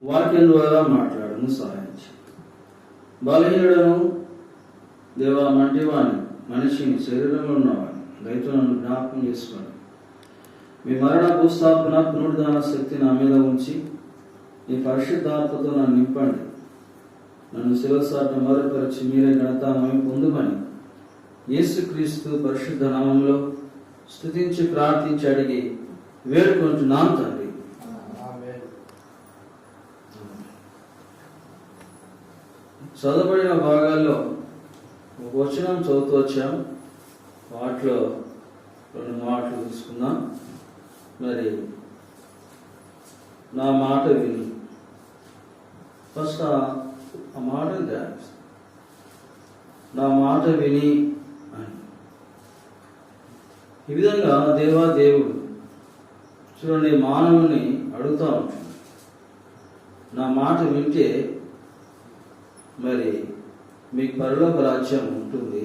వాక్యం ద్వారా మాట్లాడను సహాయించు. బలహీనుడను దేవా మంటివాణి మనిషిని శరీరంలో ఉన్నవాడిని రైతులను జ్ఞాపకం చేసుకోండి. మీ మరణ భూస్థాపన పునరుద్ధాన శక్తి నా మీద ఉంచి ఈ పరిశుద్ధాత్మతో నన్ను నింపండి. నన్ను శిరసాట మరుపరిచి మీరే ఘనతామయం పొందుమని యేసుక్రీస్తు పరిశుద్ధ నామంలో స్తుతించి ప్రార్థించి అడిగి వేడుకుంటున్నాను తండ్రి. చదవబడిన భాగాల్లో ఒక వచనం చదువుతూ వచ్చాం. వాటిలో 2 మాటలు తీసుకుందాం. మరి నా మాట విని ఫస్ట్ ఆ మాట నా మాట విని అని ఈ విధంగా దేవుడు చూడండి మానవుని అడుగుతూ ఉంటాడు, నా మాట వింటే మరి మీకు పరలోక రాజ్యం ఉంటుంది,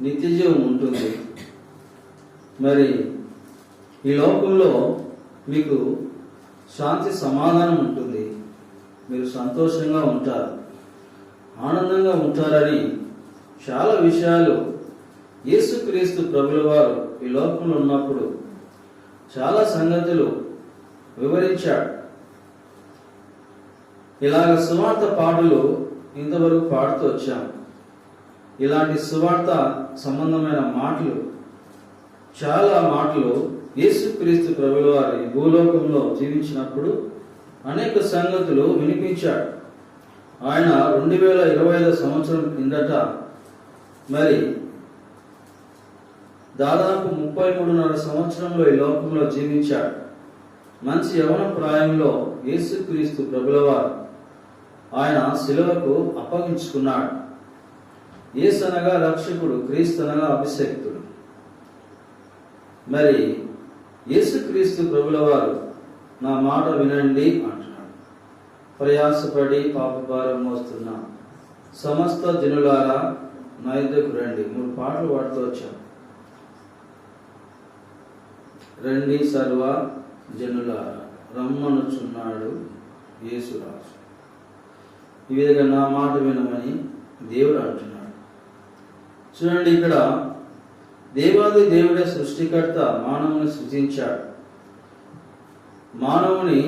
నిత్యజీవం ఉంటుంది, మరి ఈ లోకంలో మీకు శాంతి సమాధానం ఉంటుంది, మీరు సంతోషంగా ఉంటారు, ఆనందంగా ఉంటారని చాలా విషయాలు యేసుక్రీస్తు ప్రభుల వారు ఈ లోకంలో ఉన్నప్పుడు చాలా సంగతులు వివరించాడు. ఇలాగ సువార్త పాటలు ఇంతవరకు పాడుతూ వచ్చాం. ఇలాంటి సువార్త సంబంధమైన మాటలు చాలా మాటలు యేసుక్రీస్తు ప్రభుల వారి భూలోకంలో జీవించినప్పుడు అనేక సంగతులు వినిపించాడు. ఆయన 2025 సంవత్సరం కిందట మరి దాదాపు 33.5 సంవత్సరంలో ఈ లోకంలో జీవించాడు. మంచి యవన ప్రాయంలో యేసుక్రీస్తు ప్రభుల వారు ఆయన శిలువకు అప్పగించుకున్నాడు. యేసు అనగా రక్షకుడు, క్రీస్తు అనగా అభిషేక్తుడు. మరి యేసుక్రీస్తు ప్రభుల వారు నా మాట వినండి అంటున్నాడు. ప్రయాసపడి పాపభారం మోస్తున్న సమస్త జనులారా నా యుద్ధకు రండి. 3 పాటలు పాడుతూ వచ్చాం. రండి సర్వ జనులారా రమ్మనుచున్నాడు యేసురాజు. ఈ విధంగా నా మాట వినమని దేవుడు అంటున్నాడు. చూడండి, ఇక్కడ దేవాది దేవుడే సృష్టికర్త మానవుని సృజించాడు. మానవుని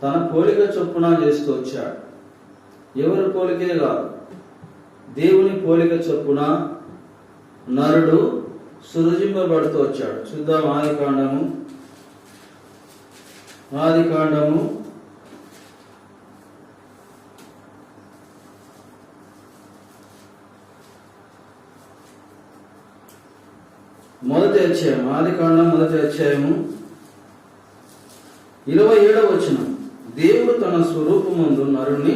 తన పోలిక చొప్పున చేస్తూ వచ్చాడు. ఎవరి పోలికే కాదు, దేవుని పోలిక చొప్పున నరుడు సృజింపబడుతూ వచ్చాడు. చూద్దాం ఆదికాండము 1వ అధ్యాయం, ఆదికాండం 1వ అధ్యాయము 27వ వచనం. దేవుడు తన స్వరూపమందు నరుణ్ణి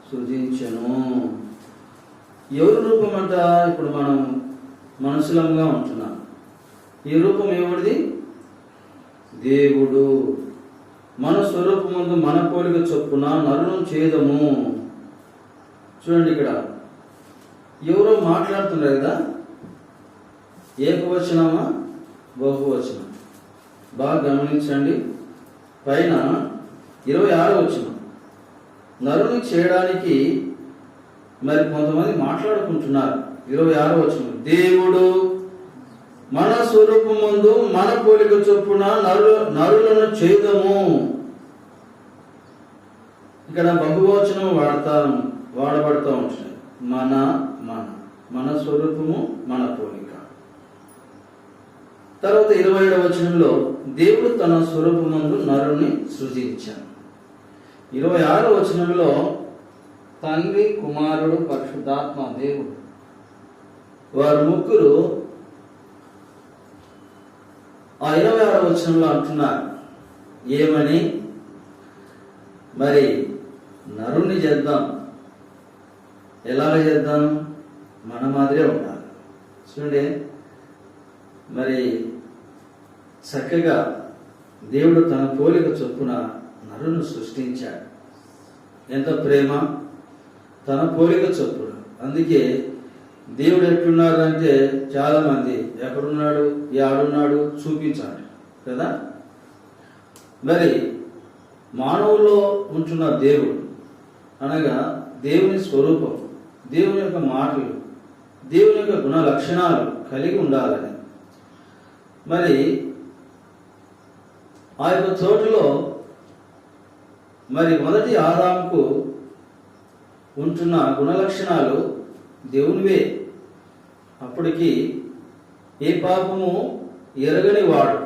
సృజించెను. ఎవరి రూపం అంట? ఇప్పుడు మనం మనుషులంగా ఉంటున్నాం. ఈ రూపం ఎవరిది? దేవుడు. మన స్వరూపమందు మన పోలిక చొప్పున నరును చేదము. చూడండి, ఇక్కడ ఎవరో మాట్లాడుతున్నారు కదా, ఏకవచనమా బహువచనం? బాగా గమనించండి. పైన 26వ వచనం, నరుని చేయడానికి మరి కొంతమంది మాట్లాడుకుంటున్నారు. 26వ వచనం, దేవుడు మన స్వరూపమందు మన పోలిక చొప్పున నరులను చేదము. ఇక్కడ బహువచనం వాడబడుతూ ఉంటుంది. మన స్వరూపము మన పోలిక. తర్వాత 27వ వచనంలో దేవుడు తన స్వరూపమందు నరుని సృజించాడు. 26వ వచనంలో తండ్రి, కుమారుడు, పరిశుద్ధాత్మ దేవుడు వారు ముగ్గురు ఆ 26వ వచనంలో అంటున్నారు ఏమని? మరి నరుణ్ణి చేద్దాం. ఎలాగ చేద్దాం? మన మాదిరే ఉండాలి. చూడండి, మరి చక్కగా దేవుడు తన పోలిక చొప్పున నరును సృష్టించాడు. ఎంత ప్రేమ! తన పోలిక చొప్పున. అందుకే దేవుడు ఎట్లున్నాడంటే చాలా మంది ఎక్కడున్నాడు, ఆడున్నాడు చూపించాడు కదా. మరి మానవుల్లో ఉంటున్న దేవుడు అనగా దేవుని స్వరూపం, దేవుని యొక్క మాటలు, దేవుని యొక్క గుణ లక్షణాలు కలిగి ఉండాలని. మరి ఆ యొక్క చోటులో మరి మొదటి ఆదాముకు ఉంటున్న గుణలక్షణాలు దేవునివే. అప్పటికి ఏ పాపము ఎరగని వాడు,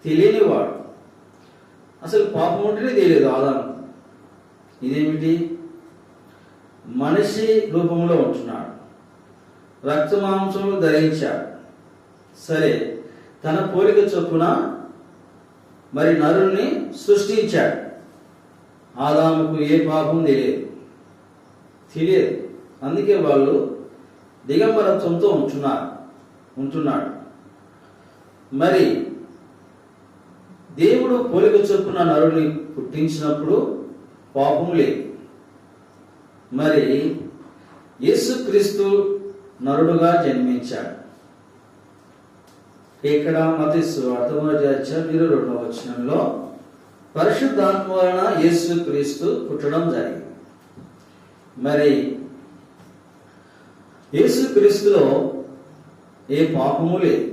తెలియని వాడు, అసలు పాపం ఉంటేనే తెలియదు ఆదాము. ఇదేమిటి? మనిషి రూపంలో ఉంటున్నాడు, రక్త మాంసములు ధరించాడు. సరే, తన పోలిక చొప్పున మరి నరుణ్ణి సృష్టించాడు. ఆదాముకు ఏ పాపం తెలియదు. అందుకే వాళ్ళు దిగంబరత్వంతో ఉంటున్నాడు. మరి దేవుడు పోలిక చొప్పున నరుని పుట్టించినప్పుడు పాపం లేదు. మరి యేసుక్రీస్తు నరుడుగా జన్మించాడు. ఇక్కడ మత్తయి సువార్త 1:22 వచనంలో పరిశుద్ధాత్మ వలన యేసుక్రీస్తు పుట్టడం జరిగింది. మరి యేసుక్రీస్తులో ఏ పాపము లేదు.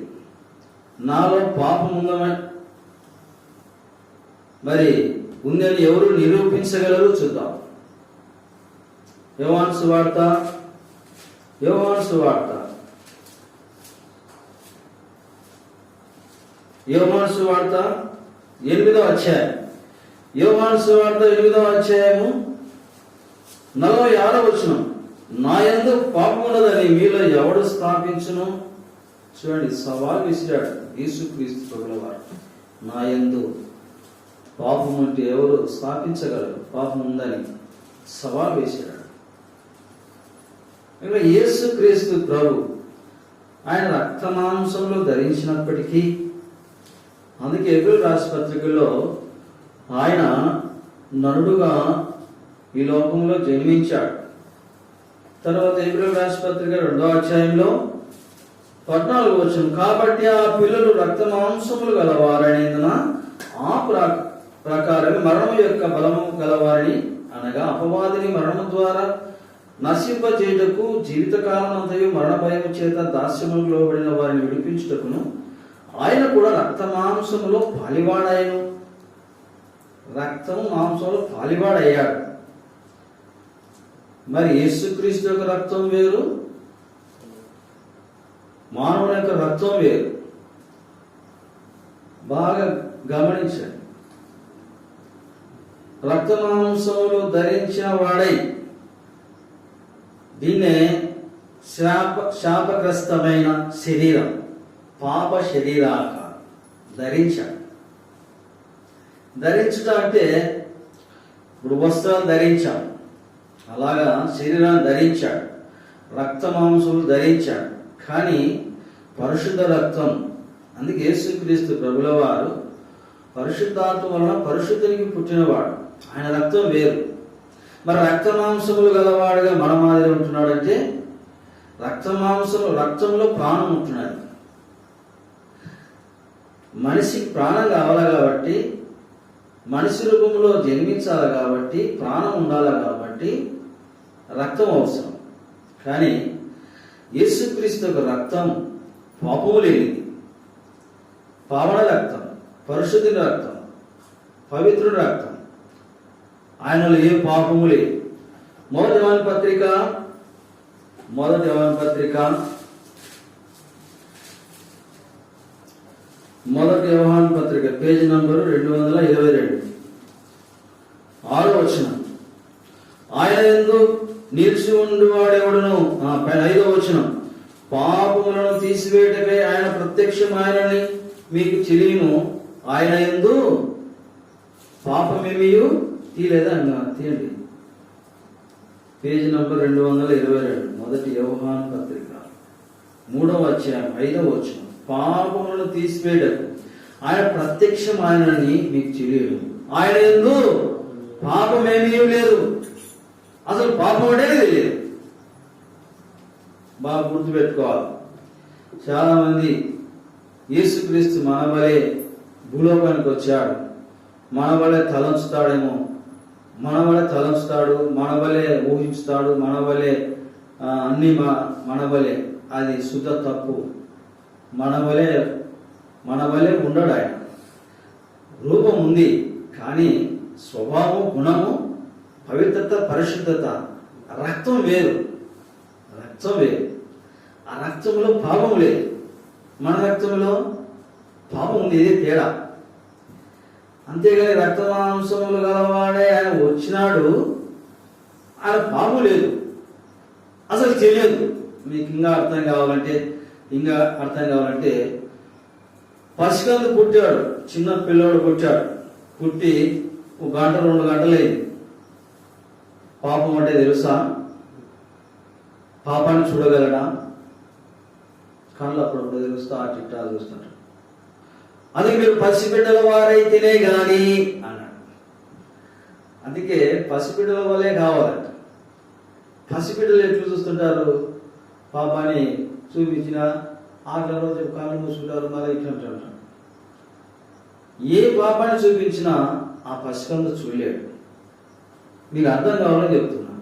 నాలో పాపం ఉందని ఎవరు నిరూపించగలరు? చూద్దాం. యోహాను సువార్త 8వ అధ్యాయం. యోహాను సువార్త 8వ అధ్యాయము 46వ వచనం. నా యందు పాపం ఉన్నదని మీలో ఎవడు స్థాపించును? చూడండి, సవాల్ విసిరాడు యేసుక్రీస్తు ప్రభులవారు. నా యందు పాపం ఉంటే ఎవరు స్థాపించగలరు? పాపం ఉందని సవాల్ వేసాడు. ఇంకా యేసుక్రీస్తు ప్రభు ఆయన రక్త మాంసంలో ధరించినప్పటికీ, అందుకే హెబ్రీయుల రాసిన పత్రికలో ఆయన నరుడుగా ఈ లోకంలో జన్మించాడు. తర్వాత హెబ్రీయుల రాసిన పత్రిక 2వ అధ్యాయంలో 14వ వచనం. కాబట్టి ఆ పిల్లలు రక్త మాంసములు గలవారనేందున ఆ ప్రకారం మరణం యొక్క బలము గలవారిని, అనగా అపవాదిని మరణము ద్వారా నశింపజేయుటకు జీవితకాలం అంతయు మరణ భయము చేత దాస్యములకు లోబడిన వారిని విడిపించుటకును ఆయన కూడా రక్త మాంసములో పాలివాడాయను. రక్తము మాంసంలో పాలివాడయ్యాడు. మరి యేసుక్రీస్తు యొక్క రక్తం వేరు, మానవుని యొక్క రక్తం వేరు. బాగా గమనించండి. రక్త మాంసములు ధరించిన వాడై, దీన్నే శాపగ్రస్తమైన శరీరం, పాప శరీరాకారం ధరించాడు. ధరించుట అంటే ఇప్పుడు వస్త్రాలు ధరించాం, అలాగా శరీరాన్ని ధరించాడు, రక్త మాంసములు ధరించాడు. కానీ పరిశుద్ధ రక్తం, అందుకే యేసుక్రీస్తు ప్రభుల వారు పరిశుద్ధాత్మ వలన పరిశుద్ధునికి పుట్టినవాడు. ఆయన రక్తం వేరు. మరి రక్త మాంసములు గలవాడుగా మన మాదిరి ఉంటున్నాడంటే రక్తంలో ప్రాణం ఉంటున్నాడు. మనిషికి ప్రాణం కావాలి కాబట్టి, మనిషి రూపంలో జన్మించాలి కాబట్టి, ప్రాణం ఉండాలి కాబట్టి రక్తం అవసరం. కానీ యేసుక్రీస్తు యొక్క రక్తం పాపము లేనిది, పావన రక్తం, పరిశుద్ధుని రక్తం, పవిత్రుడి రక్తం. ఆయనలో ఏ పాపము లేదు. మొదటి యోహాను పత్రిక పేజీ నంబరు 222, 6వ వచనం. ఆయన యందు నిలిచి ఉండువాడెవడును, 5వ వచనం. పాపములను తీసివేయటకై ఆయన ప్రత్యక్షమాయనని మీకు తెలియను. ఆయన యందు పాపమేమియు తీయలేదా? తీయండి, పేజీ నంబర్ 222, మొదటి యోహాను పత్రిక 3వ అధ్యాయం 5వ వచనం. పాపములను తీసివేయటకు ఆయన ప్రత్యక్షమాయనని మీకు తెలియదు. ఆయన యందు పాపమేమీ లేదు. అసలు పాపం అనేది తెలియదు. బాగా గుర్తుపెట్టుకోవాలి. చాలా మంది యేసుక్రీస్తు మనవలే భూలోకానికి వచ్చాడు, మన వలె తలంచుతాడేమో, మన వలె తలంచుతాడు, మన వలె ఊహించుతాడు, మన వలె అన్ని మన వలె. అది శుద్ధ తప్పు. మన వలె ఉండడు ఆయన. రూపం ఉంది కానీ స్వభావం, గుణము, పవిత్రత, పరిశుద్ధత, రక్తం వేరు. ఆ రక్తంలో పాపం లేదు, మన రక్తంలో పాపం ఉంది. ఇదే తేడా. అంతేగాని రక్తమాంసములు గలవాడే ఆయన వచ్చినాడు, ఆయన పాపం లేదు, అసలు తెలియదు. మీకు ఇంకా అర్థం కావాలంటే పసికందు పుట్టాడు, చిన్న పిల్లోడు పుట్టాడు. పుట్టి 1 గంట 2 గంటలైంది. పాపం అంటే తెలుసా? పాపాన్ని చూడగలడా? కళ్ళు అప్పుడప్పుడు తెలుస్తా, చిట్టా చూస్తుంటాడు. అది మీరు పసిబిడ్డల వారైతేనే గాని అన్నాడు. అందుకే పసిబిడ్డల వల్లే కావాలంట. పసిబిడ్డలు ఎట్లు చూస్తుంటారు? పాపాన్ని చూపించిన ఆటల రోజు కాళ్ళు మూసుకుంటారు, మళ్ళీ ఇట్లా ఉంటారు. ఏ పాపాన్ని చూపించినా ఆ పసికందు చూడలేడు. మీకు అర్థం కావాలని చెప్తున్నా.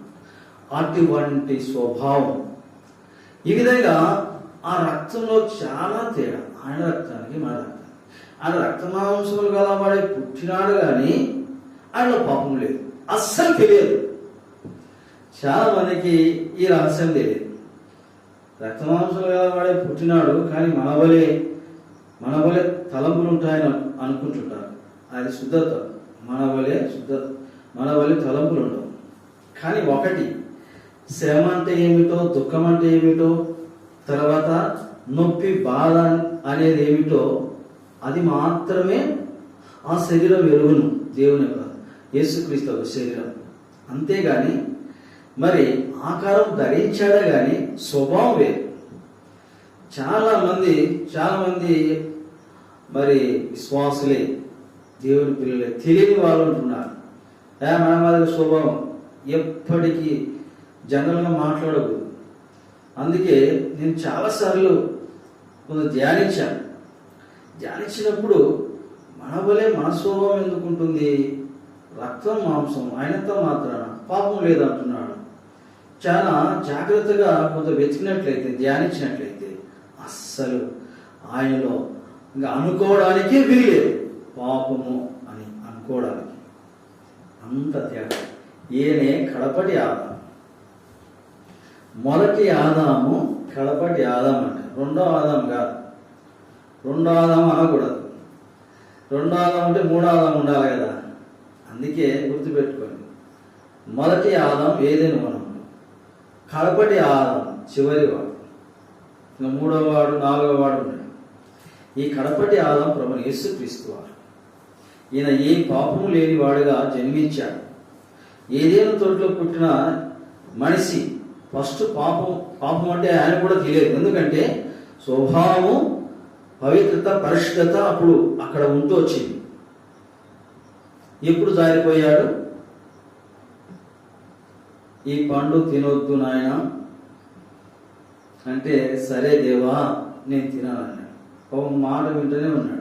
అటువంటి స్వభావం. ఈ విధంగా ఆ రక్తంలో చాలా తేడా. ఆయన రక్తానికి మన రక్తానికి. ఆయన రక్తమాంసములు గలవాడే పుట్టినాడు కానీ ఆయనలో పాపం లేదు. అస్సలు తెలియదు. చాలా మందికి ఈ రహస్యం తెలియదు. రక్తమాంసములు గలవాడే పుట్టినాడు కానీ మన వలె తలంపులు ఉంటాయని అనుకుంటుంటారు. అది శుద్ధత. మన వలె తలంపులు ఉండవు. కానీ ఒకటి, శ్రమ అంటే ఏమిటో, దుఃఖం అంటే ఏమిటో, తర్వాత నొప్పి, బాధ అనేది ఏమిటో అది మాత్రమే ఆ శరీరం ఎరుగును. దేవుని యేసుక్రీస్తు శరీరం. అంతేగాని మరి ఆకారం ధరించాడా కానీ స్వభావం వేరు. చాలా మంది మరి విశ్వాసులే, దేవుని పిల్లలే, తెలియని వాళ్ళు ఉంటున్నారు. మన మాదిరి స్వభావం ఎప్పటికీ జనరల్గా మాట్లాడకూడదు. అందుకే నేను చాలాసార్లు కొంత ధ్యానించినప్పుడు మన వలె మన స్వభావం ఎందుకుంటుంది? రక్తం మాంసం ఆయనతో మాత్రాన పాపం లేదంటున్నాడు. చాలా జాగ్రత్తగా కొంత వెతికినట్లయితే, ధ్యానించినట్లయితే అస్సలు ఆయనలో ఇంకా అనుకోవడానికే వీలేదు పాపము అని అనుకోవడానికి. అంత తేడా. ఈయనే కడపటి ఆదాము. మొదటి ఆదాము కడపటి ఆదాము అంట. రెండో ఆదాము కాదు. రెండో ఆదాము అనకూడదు. రెండో ఆదాము అంటే మూడో ఆదాము ఉండాలి కదా. అందుకే గుర్తుపెట్టుకోండి. మొదటి ఆదాము ఏదైనా మనం, కడపటి ఆదాము చివరి వాడు, ఇంకా 3వ వాడు 4వ వాడు ఉన్నాడు. ఈ కడపటి ఆదాము ప్రభువు యేసుక్రీస్తు వారు. ఈయన ఏ పాపము లేని వాడుగా జన్మించాడు. ఏదేను తోటలో పుట్టిన మనిషి ఫస్ట్ పాపం అంటే ఆయన కూడా తెలియదు. ఎందుకంటే స్వభావము, పవిత్రత, పరిశుద్ధత అప్పుడు అక్కడ ఉంటూ వచ్చింది. ఎప్పుడు జారిపోయాడు? ఈ పండు తినొద్దు నాయన అంటే, సరే దేవా నేను తినాలన్నాడు. ఒక మాట వింటూనే ఉన్నాడు.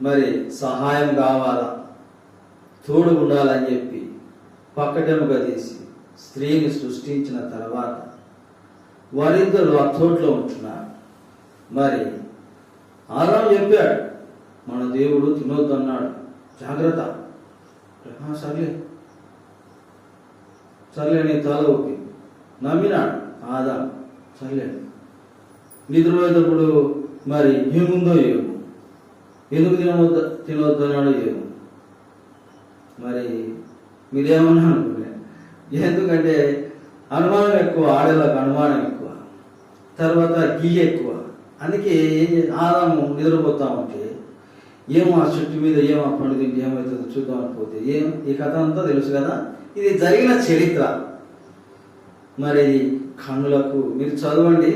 మరి సహాయం కావాలా, తోడు ఉండాలని చెప్పి పక్కటెముక తీసి స్త్రీని సృష్టించిన తర్వాత వారిద్దరు ఆ తోటలో ఉంటున్నారు. మరి ఆదాము చెప్పాడు, మన దేవుడు తినొద్దు అన్నాడు, జాగ్రత్త. సర్లే నీ తల ఊపి నమ్మినాడు ఆదాము. సర్లే నిద్రపోయేటప్పుడు మరి ఏముందో ఏమో, ఎందుకు తినవద్దు అన్నాడో ఏమో. మరి మీరేమన్నా అనుకునే, ఎందుకంటే అనుమానం ఎక్కువ, ఆడేళ్ళకు అనుమానం ఎక్కువ, తర్వాత గిల్లి ఎక్కువ. అందుకే ఆదాము నిద్రపోతా ఉంటే ఏమో ఆ చెట్టు మీద ఏమో ఆ పండు తింటే ఏమవుతుందో చూద్దాం అనిపోతే ఈ కథ అంతా తెలుసు కదా. ఇది జరిగిన చరిత్ర. మరి కన్నులకు మీరు చదవండి.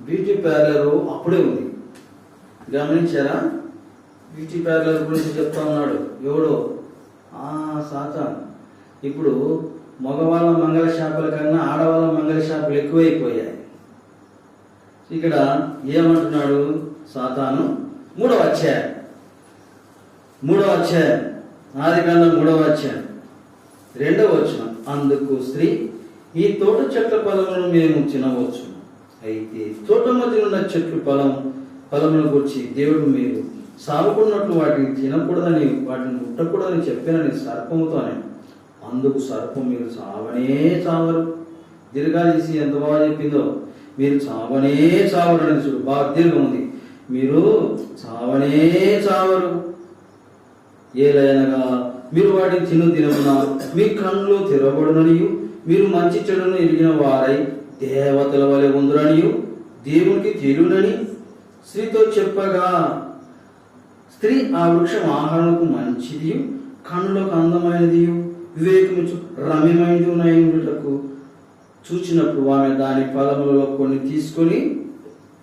బ్యూటీ పార్లర్ అప్పుడే ఉంది, గమనించారా? బ్యూటీ పార్లర్ గురించి చెప్తా ఉన్నాడు ఎవడో, సాతాను. ఇప్పుడు మగవాళ్ళ మంగళ షాపుల కన్నా ఆడవాళ్ళ మంగళ షాపులు ఎక్కువైపోయాయి. ఇక్కడ ఏమంటున్నాడు సాతాను? 3వ అధ్యాయం ఆదికాండం 3వ అధ్యాయం 2వ వచనం. అందుకు స్త్రీ, ఈ తోట చెట్ల ఫలములను మేము తినవచ్చు, అయితే తోట మధ్య ఉన్న చెట్లు ఫలములను గురించి దేవుడు మీరు సాగుకున్నట్లు వాటిని తినకూడదని, వాటిని ముట్టకూడదని చెప్పినని సర్పముతోనే. అందుకు సర్పం, మీరు చావరు. దీర్ఘాదీసి ఎంత బాగా చెప్పిందో, మీరు చావరు అని చూడు, బాగా దీర్ఘం ఉంది. మీరు చావరు. ఏలైనగా మీరు వాటిని తినమున మీ కళ్ళు తెరవబడుననియు, మీరు మంచి చెడును ఎరిగిన వారై దేవతల వలె ఉందురనియు దేవునికి తెలియనని స్త్రీతో చెప్పగా, స్త్రీ ఆ వృక్షం ఆహారముకు మంచిది, కన్నులకు అందమైనది, వివేకము రమ్యమైనది చూచినప్పుడు ఆమె దాని ఫలములలో కొన్ని తీసుకొని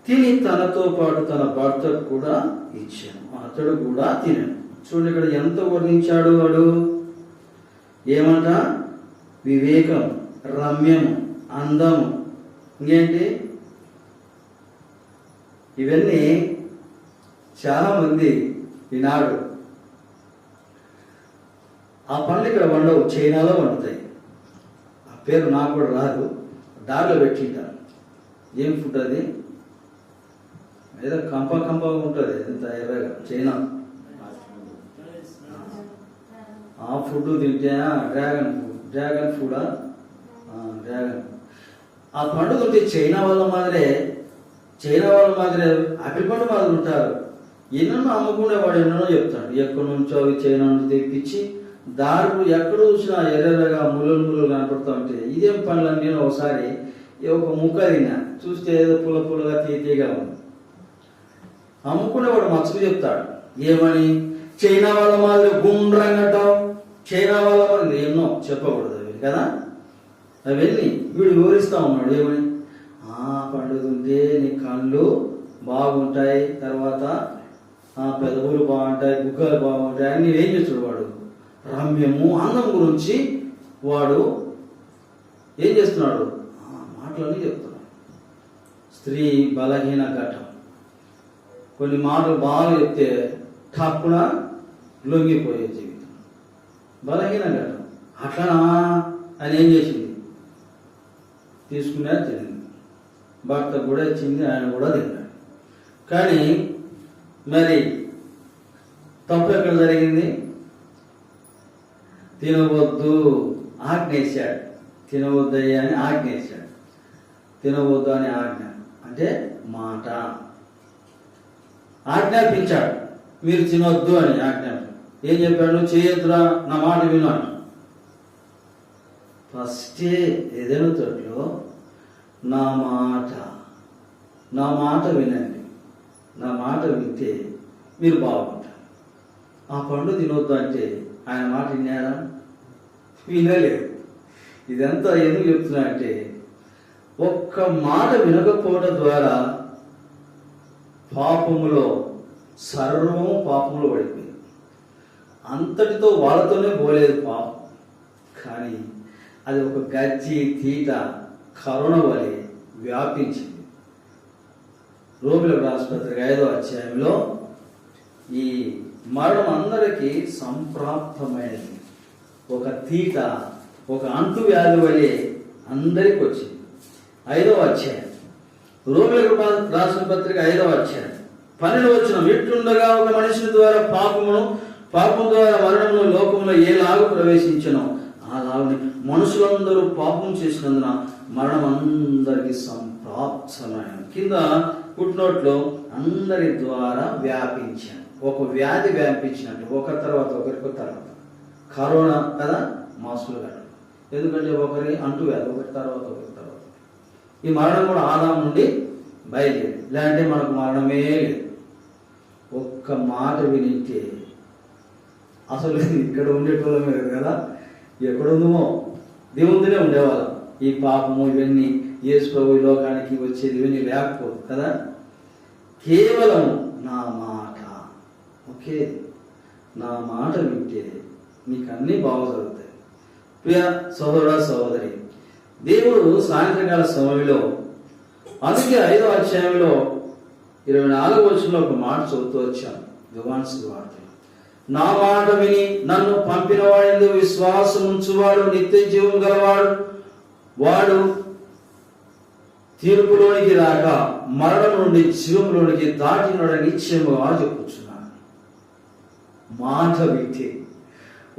తిని తనతో పాటు తన భర్తకు కూడా ఇచ్చాను, అతడు కూడా తినను. చూడండి, ఇక్కడ ఎంత వర్ణించాడు వాడు. ఏమంట? వివేకం, రమ్యము, అందము, ఇంకేంటి? ఇవన్నీ చాలా మంది ఈనాడు ఆ పండ్లు ఇక్కడ వండవు, చైనాలో వండుతాయి. ఆ పేరు నాకు కూడా రాదు, దారిలో పెట్టింటారు. ఏం ఫుడ్ అది? ఏదో కంప ఉంటుంది, ఎంత ఎర్రగా, చైనా. ఆ ఫుడ్ తింటే డ్రాగన్ ఫుడా? డ్రాగన్. ఆ పండు తింటే చైనా వాళ్ళ మాదిరే ఆపిల్ పండు మాదిరి ఉంటారు. ఎన్నెన్నో అమ్ముకునేవాడు ఎన్నెన్నో చెప్తాడు. ఎక్కడి నుంచో అవి చైనా నుంచి తెప్పించి దారులు ఎక్కడ చూసినా ఎర్రగా ముళ్ళు కనపడుతూ ఉంటే ఇదేం పండ్లు నేను ఒకసారి ఒక ముక్క తిన్నా, చూస్తే ఏదో పుల్లగా తీయగా ఉంది. అమ్ముకునేవాడు మచ్చలు చెప్తాడు. ఏమని? చైనా వాళ్ళ మాదిరి గుండ్రంగా అంటావు, చైనా వాళ్ళ మాదిరి ఎన్నో చెప్పకూడదు అవి కదా. అవన్నీ వీడు వివరిస్తా ఉన్నాడు. ఏమని? పండుతుంటే నీ కళ్ళు బాగుంటాయి, తర్వాత పెదవులు బాగుంటాయి, బుగ్గలు బాగుంటాయి అని ఏం చేస్తాడు వాడు? రమ్యము, అందం గురించి వాడు ఏం చేస్తున్నాడు? మాటలన్నీ చెప్తున్నాడు. స్త్రీ బలహీన ఘటం. కొన్ని మాటలు బాగా చెప్తే ఠక్కున లొంగిపోయే జీవితం, బలహీన ఘటం. అట్లనా అని ఏం చేసింది? తీసుకునే తినింది, భర్త కూడా ఇచ్చింది, ఆయన కూడా తిన్నాడు. కానీ మరి తప్పు ఎక్కడ జరిగింది? తినవద్దు ఆజ్ఞేశాడు. తినవద్దయ్యా అని ఆజ్ఞేశాడు. తినవద్దు అని ఆజ్ఞ అంటే మాట. ఆజ్ఞాపించాడు, మీరు తినొద్దు అని ఆజ్ఞాపం. ఏం చెప్పాడు? చేయొద్దురా, నా మాట విన్నాడు. ఫస్టే ఏదైనా తోటలో నా మాట వినండి, నా మాట వింటే మీరు బాగుంటారు. ఆ పండు తినొద్దు అంటే ఆయన మాట విన్నారా? వినలేదు. ఇదంతా ఎందుకు చెప్తున్నా అంటే, ఒక్క మాట వినకపోవడం ద్వారా పాపములో సర్వము పాపములో పడిపోయింది. అంతటితో వాళ్ళతోనే పోలేదు పాపం, కానీ అది ఒక గజ్జి తీట కరోనా వలె వ్యాపించింది. రోమిలకు రాసిన పత్రిక 5వ అధ్యాయంలో ఈ మరణం అందరికీ సంప్రాప్తమైనది. ఒక తీట, ఒక అంటు వ్యాధి వలె అందరికి వచ్చింది. 5వ అధ్యాయం రోమిలకు రాసిన పత్రిక 5వ అధ్యాయం 12వ వచనం. ఇట్లుండగా ఒక మనిషిని ద్వారా పాపం ద్వారా మరణమును లోకంలో ఏలాగు ప్రవేశించనో అలాగే మనుషులందరూ పాపం చేసినందున మరణం అందరికి సంప్రాప్తమైన. కింద పుట్టినోట్లో అందరి ద్వారా వ్యాపించాను. ఒక వ్యాధి వ్యాపించినట్టు ఒక తర్వాత ఒకరికి తర్వాత. కరోనా కదా, మాస్కులు కాదు. ఎందుకంటే ఒకరి అంటూ వ్యాధి ఒకరి తర్వాత. ఈ మరణం కూడా ఆదాం నుండి బయలుదేరి, లేదంటే మనకు మరణమే లేదు. ఒక్క మాట వినింటే అసలు ఇక్కడ ఉండేటోళ్ళమే కదా, ఎక్కడ ఉందేమో దేవునితోనే ఉండేవాళ్ళం. ఈ పాపము ఇవన్నీ యేసు ప్రభు ఈ లోకానికి వచ్చేది ఇవన్నీ లేకపోదు కదా. కేవలం నా మాట, ఓకే, నా మాట వింటే నీకు అన్నీ బాగా జరుగుతాయి. ప్రియ సహోదర సహోదరి, దేవుడు సాయంత్రకాల సమయంలో అందుకే 5వ అధ్యాయంలో 24వ వచనంలో ఒక మాట చదువుతూ వచ్చాను. యోహాను సువార్త, నా మాట విని నన్ను పంపిన వాడి విశ్వాసం ఉంచువాడు నిత్య జీవం గలవాడు, వాడు తీర్పులోనికి రాక మరణం నుండి జీవంలోనికి దాటినోడని నిశ్చయముగా చెప్పుచున్నాను. మాట వింటే,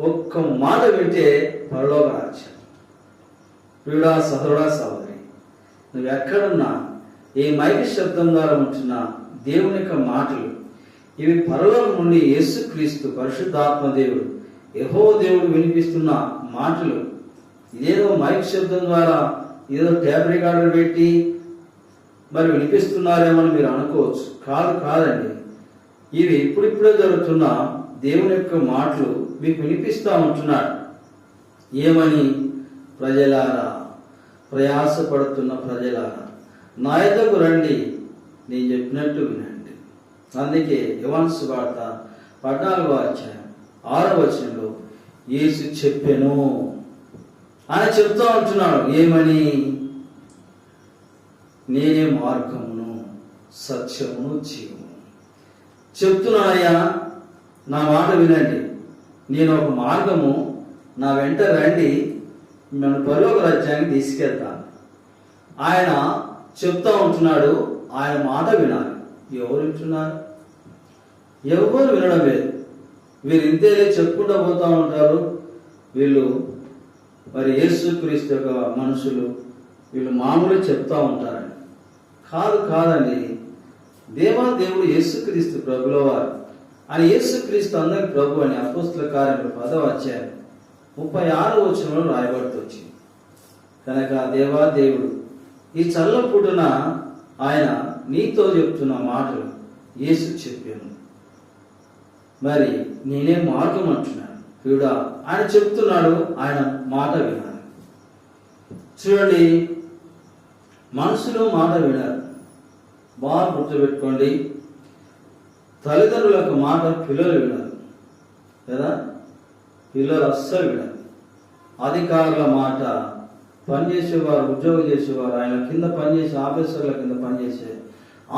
ఒక్క మాట వింటే పరలోక రాజ్యం. ప్రియుడా సహోదరా సహోదరి, నువ్వు ఎక్కడున్నా, ఏ మైకి శబ్దం ద్వారా ఉంటున్నా దేవుని యొక్క మాటలు ఇవి పరలోకం నుండి యేసుక్రీస్తు పరిశుద్ధాత్మ దేవుడు యెహోవా దేవుడు వినిపిస్తున్న మాటలు. ఇదేదో మైక్ శబ్దం ద్వారా ఏదో ట్యాప్ రికార్డర్ పెట్టి మరి వినిపిస్తున్నారేమో మీరు అనుకోవచ్చు. కాదండి, ఇవి ఇప్పుడిప్పుడే జరుగుతున్న దేవుని యొక్క మాటలు మీకు వినిపిస్తా ఉంటున్నాడు. ఏమని? ప్రజలారా, ప్రయాసపడుతున్న ప్రజలారా, నా యొద్దకు రండి, నేను చెప్పినట్టు వినండి. అందుకే యోహాను సువార్త 14వ అధ్యాయం 6వ వచనంలో యేసు చెప్పెను ఆయన చెప్తా ఉంటున్నాడు. ఏమని? నేనే మార్గమును సత్యమును జీవము. చెప్తున్నానయ్యా, నా మాట వినండి, నేను ఒక మార్గము, నా వెంట రండి, నన్ను పరలోక రాజ్యానికి తీసుకెళ్తాను. ఆయన చెప్తా ఉంటున్నాడు, ఆయన మాట వినాలి. ఎవరు వింటున్నారు? ఎవరు వినడం లేదు. వీరు ఇంతేలే చెప్పుకుంటూ పోతూ ఉంటారు. వీళ్ళు మరి యేసుక్రీస్తు యొక్క మనుషులు, వీళ్ళు మామూలు చెప్తా ఉంటారని. కాదండి, దేవుడు యేసుక్రీస్తు ప్రభుల వారు. ఆయన యేసుక్రీస్తు అందరి ప్రభు అని అపోస్తల కార్యములు 10వ అధ్యాయం 36వ వచనంలో రాయబడుతూ వచ్చింది. కనుక దేవుడు ఈ చల్లపుడున ఆయన నీతో చెప్తున్న మాటలు యేసు చెప్పాను. మరి నేనే మార్గం అంటున్నాను. ప్రియుడా, ఆయన చెప్తున్నాడు, ఆయన మాట వినాలి. చూడండి, మనుషులు మాట వినారు. బాగా గుర్తుపెట్టుకోండి, తల్లిదండ్రుల యొక్క మాట పిల్లలు వినారు కదా, పిల్లలు అస్సలు వినారు. అధికారుల మాట, పనిచేసేవారు, ఉద్యోగం చేసేవారు, ఆయన కింద పనిచేసే ఆఫీసర్ల కింద పనిచేసే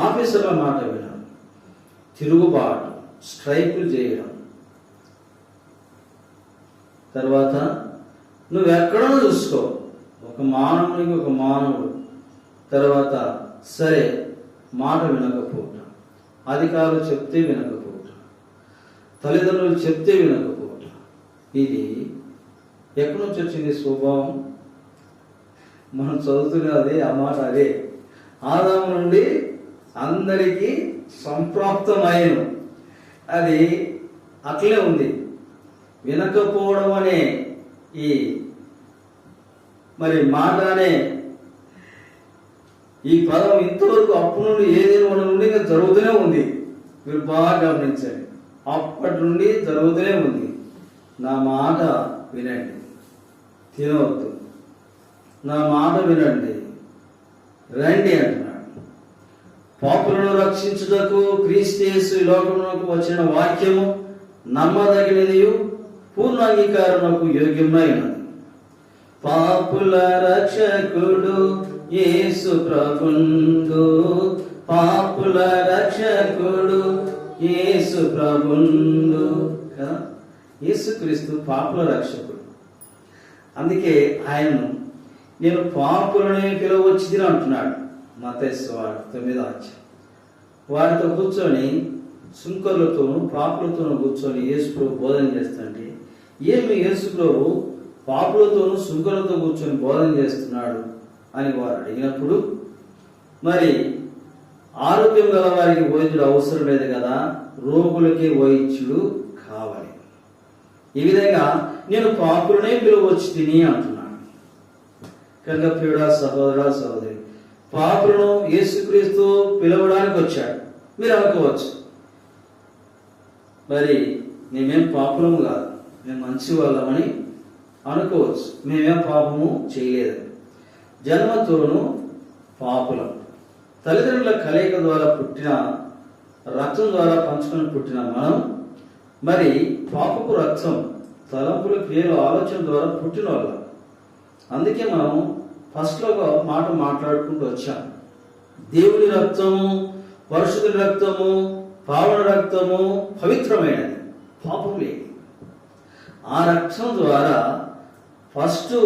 ఆఫీసర్ల మాట వినారు. తిరుగుబాటు, స్ట్రైకులు చేయడం. తర్వాత నువ్వెక్కడో చూసుకో, ఒక మానవునికి ఒక మానవుడు. తర్వాత సరే, మాట వినకపోవటం, అధికారులు చెప్తే వినకపోవటం, తల్లిదండ్రులు చెప్తే వినకపోవటం. ఇది ఎక్కడి నుంచి వచ్చింది స్వభావం? మనం చదువుతున్నది ఆ మాట అదే. ఆదాము నుండి అందరికీ సంప్రాప్తమైన అది అట్లే ఉంది. వినకపోవడం అనే ఈ మరి మాట అనే ఈ పదం ఇంతవరకు అప్పటి నుండి ఏదైనా మన నుండి ఇంకా జరుగుతూనే ఉంది. మీరు బాగా గమనించండి, అప్పటి నుండి జరుగుతూనే ఉంది. నా మాట వినండి, తినవద్దు, నా మాట వినండి, రండి అంటున్నాడు. పాపులను రక్షించుటకు క్రీస్తు యేసు ఈ లోకమునకు వచ్చిన వాక్యము నమ్మదగినదియు పూర్ణ అంగీకారమునకు యోగ్యమైనది. పాపుల రక్షకుడు యేసు ప్రభుండు, పాపుల రక్షకుడు యేసు ప్రభుండు కదా. యేసుక్రీస్తు పాపుల రక్షకుడు. అందుకే ఆయనను నేను పాపులనే పిలవచ్చి అంటున్నాడు. మత్తయి సువార్త 9వ అధ్యాయం. వారితో కూర్చొని సుంకర్లతోనూ పాపులతోనూ కూర్చొని యేసు ప్రభు బోధన చేస్తుంటే, ఏమి యేసు ప్రభు పాపులతోనూ సుంకర్లతో కూర్చొని బోధన చేస్తున్నాడు అని వారు అడిగినప్పుడు, మరి ఆరోగ్యం గల వారికి వైద్యుడు అవసరం లేదు కదా, రోగులకే వైద్యుడు కావాలి. ఈ విధంగా నేను పాపులనే పిలవచ్చు తిని అంటున్నాను. కనుక ప్రియుడా సహోదరా సహోదరి, పాపులను యేసుక్రీస్తు పిలవడానికి వచ్చాడు. మీరు అనుకోవచ్చు, మరి మేమేం పాపులము కాదు, మేము మంచి వాళ్ళమని అనుకోవచ్చు. మేమేం పాపము చేయలేదని. జన్మతోనూ పాపులం. తల్లిదండ్రుల కలయిక ద్వారా పుట్టిన, రక్తం ద్వారా పంచుకొని పుట్టిన మనం మరి పాపపు రక్తం, తలంపుల క్రియలు, ఆలోచన ద్వారా పుట్టిన వాళ్ళం. అందుకే మనం ఫస్ట్లో ఒక మాట మాట్లాడుకుంటూ వచ్చాం. దేవుని రక్తము, పరిశుద్ధుని రక్తము, పావన రక్తము పవిత్రమైనది, పాపం లేదు. ఆ రక్తం ద్వారా ఫస్ట్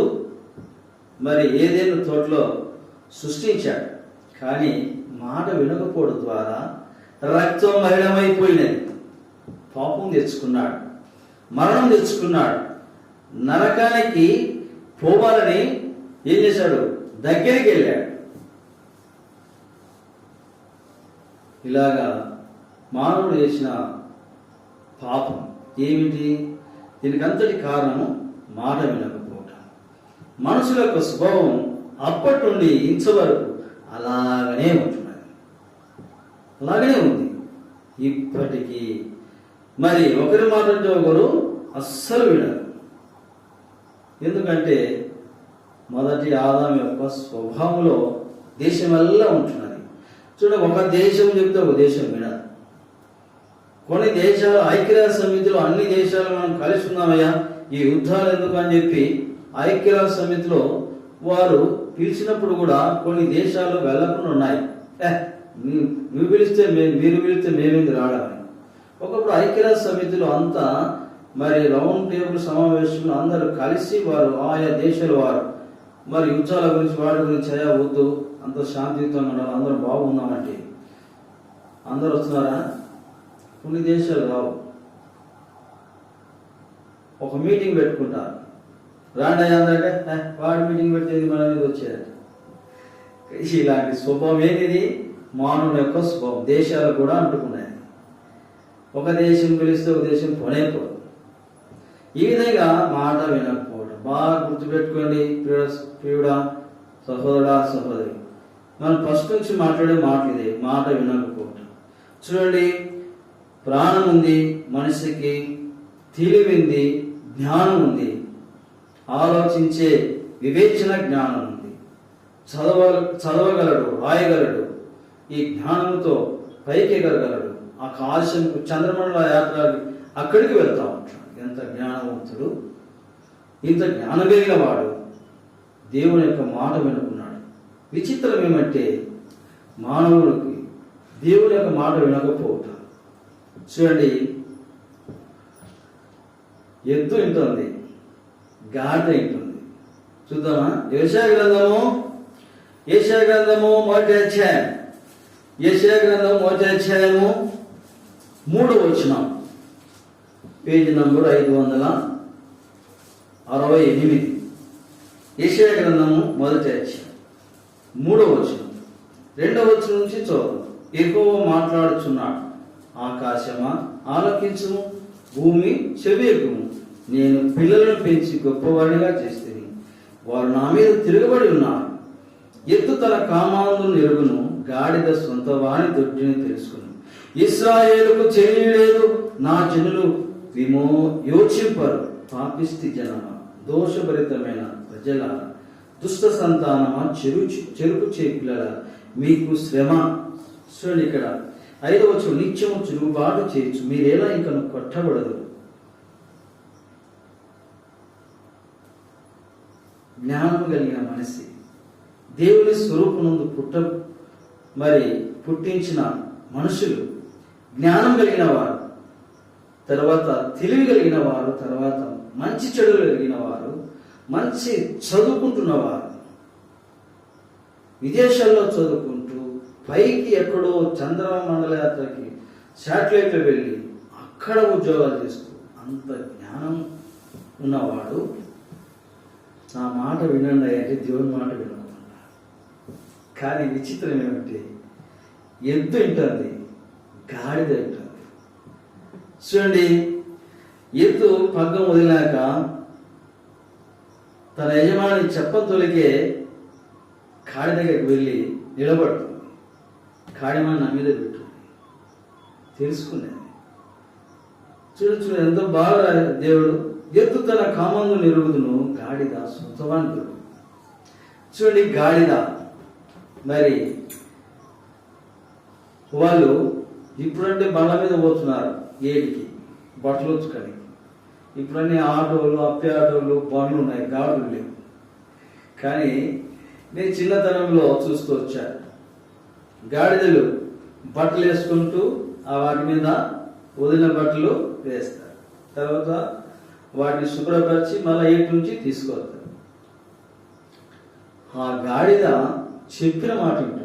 మరి ఏదైనా తోటలో సృష్టించాడు. కానీ మాట వినకపోవడం ద్వారా రక్తం మలినమైపోయినది, పాపం తెచ్చుకున్నాడు, మరణం తెచ్చుకున్నాడు. నరకానికి పోవాలని ఏం చేశాడు? దగ్గరికి వెళ్ళాడు. ఇలాగా మానవుడు చేసిన పాపం ఏమిటి? దీనికంతటి కారణము మాట వినకపోవటం. మనుషుల యొక్క స్వభావం అప్పటి నుండి ఇంతవరకు అలాగనే ఉంటున్నది, అలాగనే ఉంది ఇప్పటికీ. మరి ఒకరి మాట అంటే ఒకరు అస్సలు వినరు. ఎందుకంటే మొదటి ఆదాం యొక్క స్వభావంలో దేశమెల్లా ఉంటున్నది. చూడండి, ఒక దేశం చెప్తే ఒక దేశం వినదు. కొన్ని దేశాలు ఐక్యరాజ్య సమితిలో అన్ని దేశాలు మనం కలిసి ఉన్నామయ్యా, ఈ యుద్ధాలు ఎందుకు అని చెప్పి ఐక్యరాజ్య సమితిలో వారు పిలిచినప్పుడు కూడా కొన్ని దేశాలు వెళ్ళకుండా ఉన్నాయి. నువ్వు పిలిస్తే మీరు పిలిస్తే మేమేంది రావడానికి. ఒకప్పుడు ఐక్యరాజ్య సమితిలో అంతా మరి రౌండ్ టేబుల్ సమావేశంలో అందరూ కలిసి వారు ఆయా దేశాల వారు మరి యుద్ధాల గురించి వాడి గురించి అయ్యా వద్దు, అంత శాంతియుతంగా ఉండాలి, అందరూ బాగున్నామంటే అందరు వస్తున్నారా? కొన్ని దేశాలు రావు. ఒక మీటింగ్ పెట్టుకుంటారు, రాండి అందరికీ వాడి మీటింగ్ పెట్టేది మన మీద వచ్చేది. ఇలాంటి స్వభావం ఏది? మానవుని యొక్క స్వభావం దేశాలు కూడా అంటుకున్నాయి. ఒక దేశం పిలిస్తే ఒక దేశం పోనేపోదు. ఈ విధంగా మాట వినకపోవడం బాగా గుర్తుపెట్టుకోండి ప్రియుడా, సహోదరా, సహోదరి. మనం ఫస్ట్ నుంచి మాట్లాడే మాట ఇదే, మాట వినకపోవటం. చూడండి, ప్రాణం ఉంది మనిషికి, తెలివింది, జ్ఞానం ఉంది, ఆలోచించే వివేచన జ్ఞానం ఉంది, చదవగలడు, రాయగలడు. ఈ జ్ఞానంతో పైకి ఎగరగలడు. ఆకాశంకు చంద్రమండల యాత్ర అక్కడికి వెళ్తా ఉంటాడు. ఎంత జ్ఞానవంతుడు, ఇంత జ్ఞానం కలిగిన వాడు దేవుని యొక్క మాట వినుకున్నాడు. విచిత్రం ఏమంటే మానవుడికి దేవుని యొక్క మాట వినకపోవటం. చూడండి, ఎద్దు వింటుంది, గాడిద వింటుంది. చూద్దామా? యెషయా గ్రంథము మొదటి అధ్యాయం, యెషయా గ్రంథం మొదటి అధ్యాయము 3వ వచనం, పేజీ నంబర్ 568. యెషయా గ్రంథము మొదటి అధ్యాయం 3వ వచనం, 2వ వచనం నుంచి చూద్దాం. యెహోవా మాట్లాడుచున్నాడు, ఆకాశమా ఆలకించుము, భూమి చెవియెక్కుము. నేను పిల్లలను పెంచి గొప్పవాడిగా చేస్తుంది, వారు నా మీద తిరగబడి ఉన్నారు. ఎద్దు తన కామాందును ఎరుగును, గాడిద సొంత వాణి దొడ్డిని తెలుసుకును. ఇశ్రాయేలుకు తెలియలేదు, నా జనులు యోచింపరు. పాపిష్టి జనమ, దోషభరితమైన ప్రజల, దుష్ట సంతానమా, చెరుకు చేపిల్లల, మీకు శ్రమ. చూడండి, ఇక్కడ 5వ వచనం, నిత్యము తిరుగుబాటు చేయొచ్చు, మీరేలా ఇంకా కొట్టబడదు. జ్ఞానం కలిగిన మనిషి, దేవుని స్వరూపనందు పుట్టించిన మనుషులు, జ్ఞానం కలిగిన వారు, తర్వాత తెలివి కలిగిన వారు, తర్వాత మంచి చెడులు కలిగిన వారు, మంచి చదువుకుంటున్నవారు, విదేశాల్లో చదువుకుంటూ పైకి ఎక్కడో చంద్రమండల యాత్రకి శాటిలైట్లో వెళ్ళి అక్కడ ఉద్యోగాలు చేస్తూ అంత జ్ఞానం ఉన్నవాడు నా మాట వినండి అంటే దేవుని మాట వినకుండా. కానీ విచిత్రం ఏమంటే ఎద్దు వింటుంది, గాడిద వింటుంది. చూడండి, ఎద్దు పగ్గం వదిలినాక తన యజమాని చెప్పతొలికే కాడి దగ్గరికి వెళ్ళి నిలబడుతుంది. కాడిమాని నా మీద పెట్టుకుంది, తెలుసుకునేది. చూడు ఎంతో బాగా దేవుడు, ఎద్దు తన కామందు నిరుగుదును, గాడిద సొంతవాని దొరుకు. చూడండి, గాడిద మరి వాళ్ళు ఇప్పుడంటే బండ్ల మీద పోతున్నారు, ఏడికి బట్టలు వచ్చుకొని. ఇప్పుడన్నీ ఆటోలు, అప్పే ఆటోలు, బండ్లు ఉన్నాయి, గాడులు లేవు. కానీ నేను చిన్నతనంలో చూస్తూ వచ్చాను, గాడిదలు బట్టలు వేసుకుంటూ ఆ వాటి మీద వదిలిన బట్టలు వేస్తారు. తర్వాత వాటిని శుభ్రపరిచి మళ్ళీ ఏటి నుంచి తీసుకొస్తారు. ఆ గాడిద చెప్పిన మాట ఉంటుంది.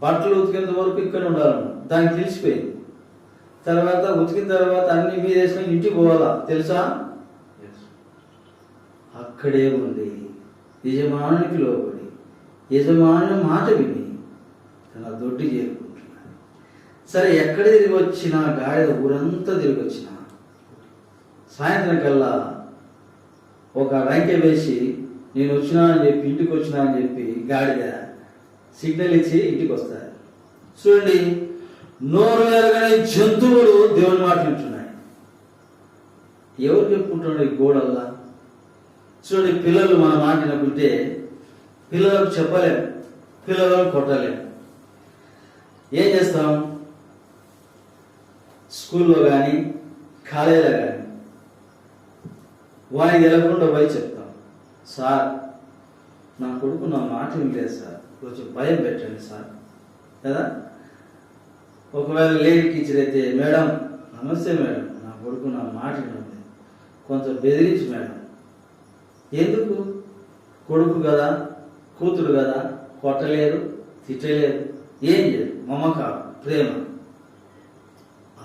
బట్టలు ఉతికేంత వరకు ఇక్కడ ఉండాలన్న దానికి తెలిసిపోయింది. తర్వాత ఉతికిన తర్వాత అన్ని మీద వేసుకొని ఇంటికి పోవాలా తెలుసా? అక్కడే ఉంది యజమానునికి లోబడి యజమాని మాట విని తన దొడ్డి చేరుకుంటున్నాడు. సరే, ఎక్కడ తిరిగి వచ్చినా గాడిద ఊరంతా తిరిగి వచ్చిన సాయంత్రం కల్లా ఒక రంకె వేసి నేను వచ్చినా అని చెప్పి ఇంటికి వచ్చినా అని చెప్పి గాడిద సిగ్నల్ ఇచ్చి ఇంటికి వస్తారు. చూడండి, నోరు ఎరగని జంతువులు దేవుని మాట వింటున్నాయి. ఎవరు చెప్పుకుంటున్నాడు ఈ గోడల్లా? చూడండి, పిల్లలు మన మాట వినకుంటే పిల్లలకు చెప్పలేము, పిల్లలను కొట్టలేము. ఏం చేస్తాం? స్కూల్లో కానీ కాలేజీలో కానీ వారికి తెలకుండా పోయి చెప్తాం, సార్ నా కొడుకు నా మాట వినలేదు సార్, కొంచెం భయం పెట్టండి సార్ కదా. ఒకవేళ లేడీ టీచర్ అయితే, మేడం నమస్తే మేడం, నా కొడుకు నా మాట వినలేదు, కొంచెం బెదిరించి మేడం. ఎందుకు? కొడుకు కదా, కూతురు కదా, కొట్టలేరు, తిట్టలేరు, ఏం చేయరు, మమకారం, ప్రేమ.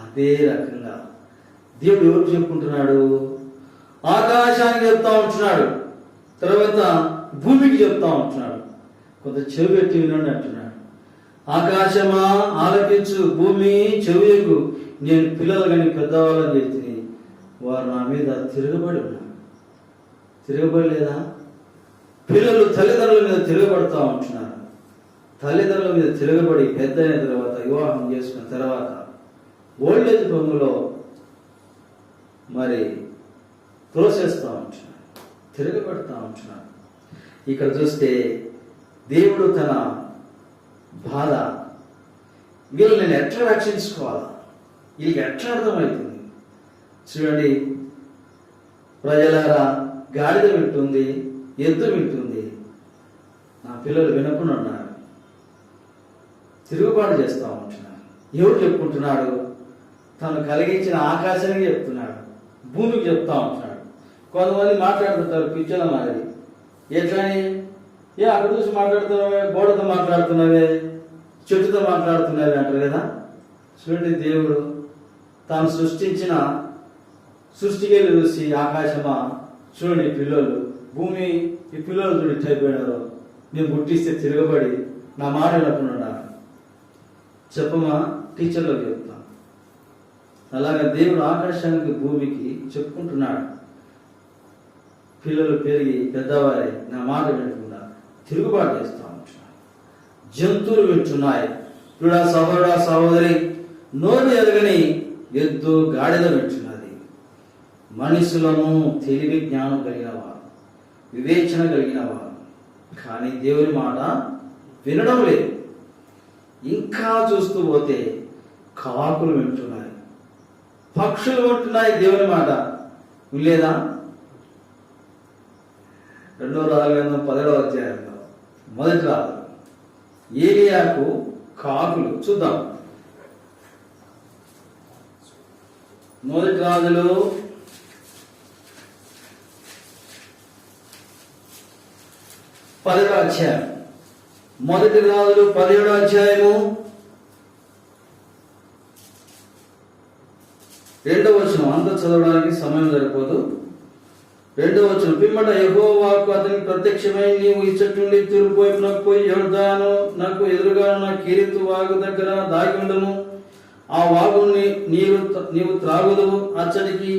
అదే రకంగా దేవుడు ఎవరు చెప్పుకుంటున్నాడు? ఆకాశానికి చెప్తా ఉంటున్నాడు, తర్వాత భూమికి చెప్తా ఉంటున్నాడు. కొంత చెవి పెట్టి వినండి అంటున్నాడు. ఆకాశమా ఆలకించు, భూమి చెవియకు, నేను పిల్లలు కానీ పెద్దవాళ్ళని చెప్తే వారు నా మీద తిరగబడి ఉన్నారు. తిరగబడలేదా? పిల్లలు తల్లిదండ్రుల మీద తిరగబడతా ఉంటున్నారు. తల్లిదండ్రుల మీద తిరగబడి పెద్ద అయిన తర్వాత, వివాహం చేసుకున్న తర్వాత ఓల్డేజ్ హోమ్లో మరి త్రోసేస్తూ ఉంటున్నారు, తిరగబడుతూ ఉంటున్నారు. ఇక్కడ చూస్తే దేవుడు తన బాధ, వీళ్ళు నేను ఎట్లా రక్షించుకోవాలా, వీళ్ళకి ఎట్లా అర్థమవుతుంది? చూడండి ప్రజలారా, గాడిద వింటుంది, ఎద్దు వింటుంది, నా పిల్లలు వినకుండా ఉన్నారు, తిరుగుబాటు చేస్తూ ఉంటున్నారు. ఎవరు చెప్పుకుంటున్నాడు? తను కలిగించిన ఆకాశానికి చెప్తున్నాడు, భూమికి చెప్తా ఉంటున్నాడు. కొంతమంది మాట్లాడుతుంటారు పిచ్చల మాదిరి, ఎట్లని? అక్కడ చూసి మాట్లాడుతున్నావే, గోడతో మాట్లాడుతున్నావే, చెట్టుతో మాట్లాడుతున్నావే అంటారు కదా. చూడండి, దేవుడు తాను సృష్టించిన సృష్టికి చూసి, ఆకాశమా చూడండి పిల్లలు, భూమి ఈ పిల్లలు చూడు అయిపోయినారు, నేను పుట్టిస్తే తిరగబడి నా మాట వినకుండా చెప్పమా టీచర్లో చెప్తాం. అలాగే దేవుడు ఆకాశానికి భూమికి చెప్పుకుంటున్నాడు, పిల్లలు పెరిగి పెద్దవారే నా మాట వినకుండా తిరుగుబాటు చేస్తూ ఉంటున్నారు. జంతువులు వింటున్నాయి. ఇప్పుడు సహోదరా సహోదరి, నోరు ఎరగని ఎద్దు గాడిద వింటున్నది. మనుషులను తెలివి జ్ఞానం కలిగిన వారు, వివేచన కలిగిన వారు, కానీ దేవుని మాట వినడం లేదు. ఇంకా చూస్తూ పోతే కాకులు వింటున్నాయి, పక్షులు వింటున్నాయి దేవుని మాట. వినలేదా? 2వ రాజుల 10వ అధ్యాయంలో మొదటి రాజు ఏలియాకు కాకులు. చూద్దాం, మొదటి రాజులు 10వ అధ్యాయం, మొదటి రాజులు 17వ అధ్యాయము 2వ వచనం. అంత చదవడానికి సమయం సరిపోదు. 2వ వచనం, పిమ్మట యెహోవాకు అతనికి ప్రత్యక్షమై, నీవు ఈ చెట్టు నుండి తూర్పు వైపునకు పోయి యొర్దాను నాకు ఎదురుగా ఉన్న కెరీతు వాగు దగ్గర దాగి ఉండము. ఆ వాగుని నీవు త్రాగుదువు. అచ్చడికి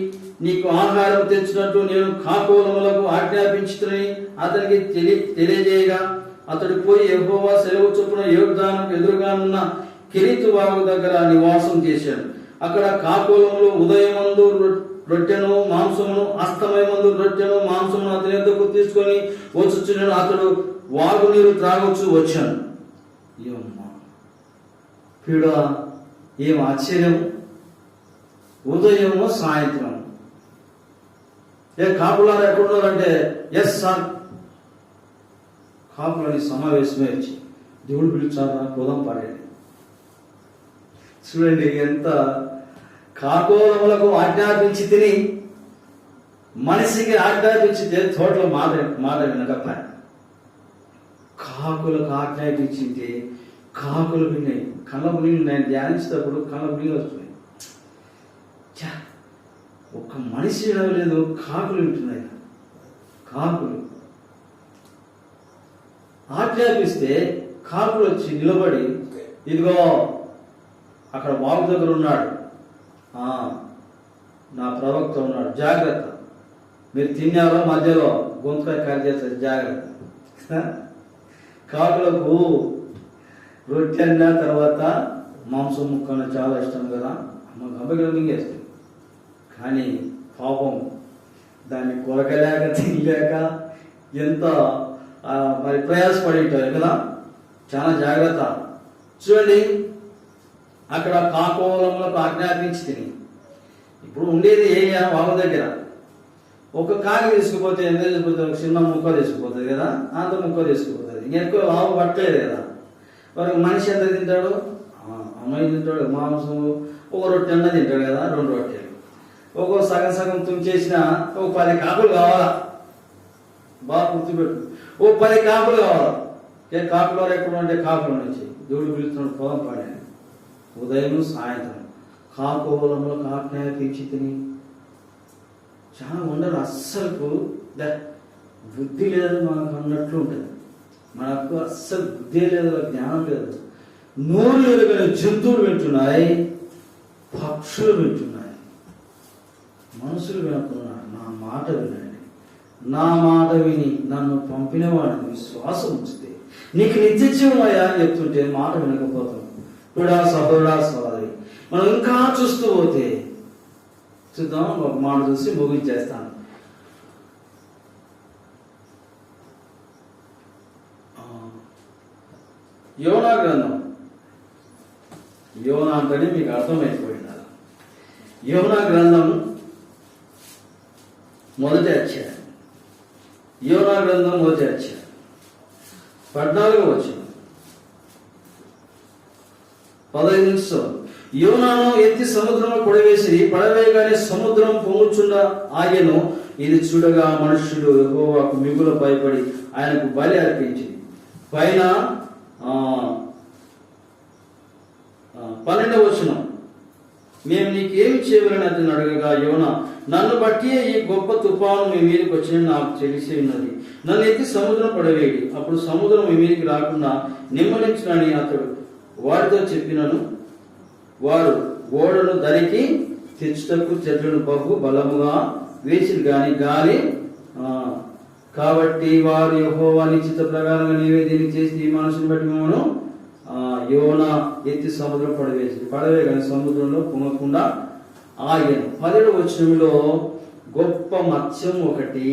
నీకు ఆహారం తెచ్చినట్టు నేను కాకోలములకు ఆజ్ఞాపించుతుని అతనికి తెలియజేయగా, అతడు పోయి యెహోవా సెలవు చొప్పున యొర్దానుకు ఎదురుగానున్న కెరీతు వాగు దగ్గర నివాసం చేశాడు. అక్కడ కాకోలములు ఉదయమందు రొట్టెను మాంసమును, అస్తమయమందు రొట్టెను మాంసమును అతని యొద్దకు తీసుకొని వచ్చుచున్నాడు. అతడు వాగు నీరు త్రాగొచ్చు వచ్చాను. పీడ, ఏం ఆశ్చర్యం! ఉదయము సాయంత్రం. కాపులారు ఎక్కడున్నారంటే, ఎస్ సార్, కాపులని సమావేశమే వచ్చి దేవుడు పిలుచారా పోదాం పడేది. చూడండి ఎంత కాకోలములకు ఆజ్ఞాపించి తిని మనిషికి ఆజ్ఞాపించితే తోటలో మాట వినకప్ప. కాకులకు ఆజ్ఞాపించింటే కాకులు విన్నాయి, కళ్ళకు నీళ్ళు. నేను ధ్యానించేటప్పుడు కళ్ళకు నీళ్ళు వస్తున్నాయి. ఒక్క మనిషి వినలేదు, కాకులు వింటున్నాయి. కాకులు ఆజ్ఞాపిస్తే కాకులు వచ్చి నిలబడి, ఇదిగో అక్కడ వాగు దగ్గర ఉన్నాడు, నా ప్రవక్త ఉన్నాడు, జాగ్రత్త, మీరు తిన్నారో మధ్యలో గొంతుకాయ కట్ చేస్తారు, జాగ్రత్త. కాకులకు రొట్టె అన్న తర్వాత మాంసం ముక్కలు చాలా ఇష్టం కదా, గబ్బగిలో మింగేస్తుంది. కానీ పాపం దాన్ని కొరకలేక తినలేక ఎంత మరి ప్రయాసపడి ఉంటారు కదా. చాలా జాగ్రత్త. చూడండి, అక్కడ కాకోలములకు ఆజ్ఞాపించి తిని. ఇప్పుడు ఉండేది ఏ వాళ్ళ దగ్గర ఒక కాకి తీసుకుపోతే ఎంత తీసుకుపోతుంది? ఒక చిన్న ముక్క తీసుకుపోతుంది కదా, అంత ముక్క తీసుకుపోతుంది. ఇంకెక్కువ లావు పట్టలేదు కదా. మరి మనిషి ఎంత తింటాడు? అమ్మాయి తింటాడు మాంసం, ఒక రొట్టె అన్న తింటాడు కదా, 2 రొట్టెలు. ఒక్కో సగం సగం తుంచేసిన ఒక 10 కాకులు కావాలా. బాగా గుర్తుపెట్టు, ఓ 10 కాకులు కావాలా. కాకులు ఎప్పుడు అంటే కాకుల నుంచి దేవుడు పిలుస్తున్నాడు, పొలం పాడాను. ఉదయం సాయంత్రం కాకోలములకు ఆజ్ఞాపించి తిని. చాలా ఉండరు, అస్సలు బుద్ధి లేదు మనకు అన్నట్లు ఉంటుంది. మనకు అస్సలు బుద్ధి లేదు, జ్ఞానం లేదు. నోరు లేదు కానీ జంతువులు వింటున్నాయి, పక్షులు వింటున్నాయి, మనుషులు వినకున్నారు. నా మాట వినండి, నా మాట విని నన్ను పంపిన వాడిని విశ్వాసం ఉంచితే నీకు నిత్యజీవమయ్యా అని చెప్తుంటే మాట వినకపోతాం. కూడా సహోదరా సహోదరి, మనం ఇంకా చూస్తూ పోతే చూద్దాం. ఒక మాట చూసి ముగించేస్తాను. యోనా గ్రంథం, యోనా అంటేనే మీకు అర్థమైపోయింది. యోనా గ్రంథం మొదటి అధ్యాయం, యోనా గ్రంథం మొదటి అధ్యాయం 14వ వచనం, 15 నిమిషం. యోనాను ఎత్తి సముద్రంలో పడవేయగానే సముద్రం పొంగుచుండ ఆగెను. ఇది చూడగా మనుష్యుడు యెహోవాకు మిగులు భయపడి ఆయనకు బలి అర్పించింది. పైన 12వ వచనం, మేము నీకేమి చేయవలని అతను అడగగా, యోనా, నన్ను బట్టి ఈ గొప్ప తుఫాను మీ మీదకి వచ్చిన నాకు తెలిసి ఉన్నది. నన్ను ఎత్తి సముద్రం పడవేయండి, అప్పుడు సముద్రం మీ మీదకి రాకుండా నిమ్మలించునని అతడు వారితో చెప్పినను. వారు ఓడను దరికి తెచ్చుటకు చెట్లను బహు బలముగా వేసిరు గాని గాలి కాబట్టి వారు యెహోవా నిశ్చిత ప్రకారంగా నీవే దీన్ని చేసి ఈ మనసుని బట్టి మేము యోనా ఎత్తి సముద్రం పడవే కానీ సముద్రంలో పొంగకుండా ఆగెను. 17వ వచనంలో గొప్ప మత్స్యం ఒకటి